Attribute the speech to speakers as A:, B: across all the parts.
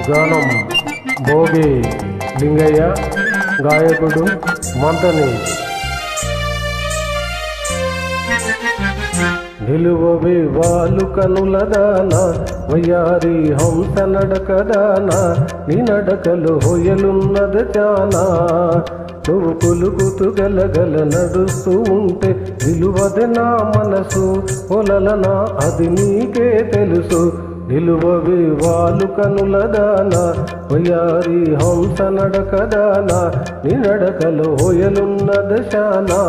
A: గానం భోగి లింగయ్య, గాయకుడు మంతని. నిలువవే వాలు కనుల దాన, వయ్యారి హంస నడకదానా, నీ నడకలు హొయలున్నది చానా. నువ్వు కులుకుతూ గలగల నడుస్తూ ఉంటే నిలువది నా మనసు, పొలలనా అది నీకే తెలుసు. నిలువవే వాలు కనుల దాన, వయ్యారి హంస నడకదానా, నీ నడకలు హొయలున్నది చానా.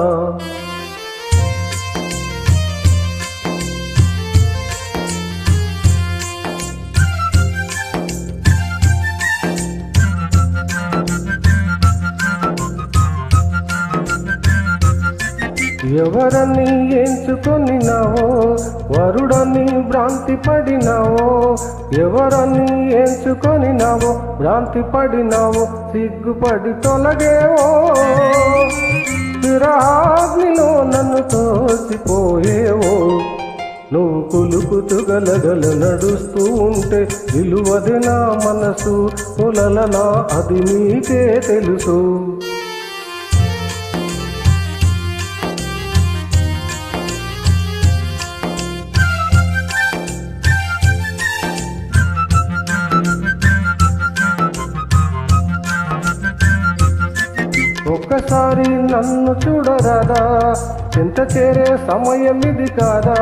A: ఎవరని ఎంచుకొనినావో, వరుడని భ్రాంతి పడినావో. ఎవరని ఎంచుకొనినావో, భ్రాంతి పడినావో, సిగ్గుపడి తొలగేవో. విరాగ్నిలో నన్ను తోసిపోయేవో. నువ్వు కులుకుతూ గలగల నడుస్తూ ఉంటే నిలువది నా మనసు, పొలలనా అది నీకే తెలుసు. ఒక్కసారి నన్ను చూడరాదా, ఎంత చేరే సమయం ఇది కాదా.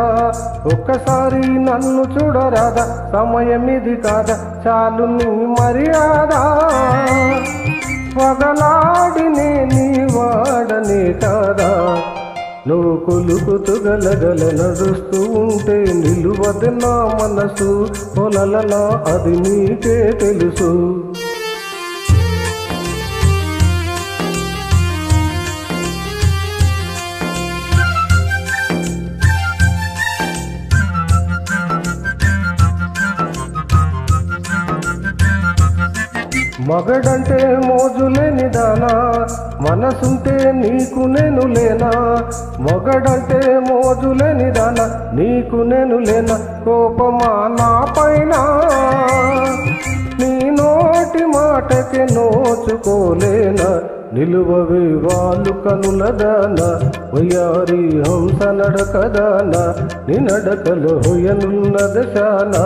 A: ఒక్కసారి నన్ను చూడరాదా, సమయం ఇది కాదా. చాలు నీ మర్యాద, పగలాడినే నీ వాడనే కాదా. నువ్వు కులుకుతూ గలగల నడుస్తూ ఉంటే నిలువది నా మనసు, పొలలనా అది నీకే తెలుసు. మగడంటే మోజులేని దానా, మనసుంటే నీకు నేను లేనా. మగడంటే మోజులేని దానా, నీకు నేను లేనా. కోపమా నా పైన, నీ నోటి మాటకి నోచుకోలేనా. నిలువవే వాలు కనుల దాన, వయ్యారి హంస నడకదానా, నీ నడకలు హొయనున్నది చానా.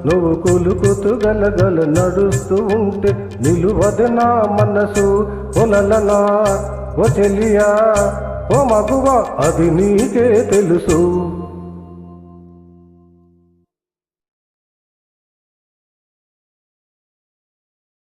A: నువ్వు కులుకుతూ గలగల నడుస్తూ ఉంటే నిలువది నా మనసు, పొలలనా ఓ చెలియా ఓ మగువ అది నీకే తెలుసు.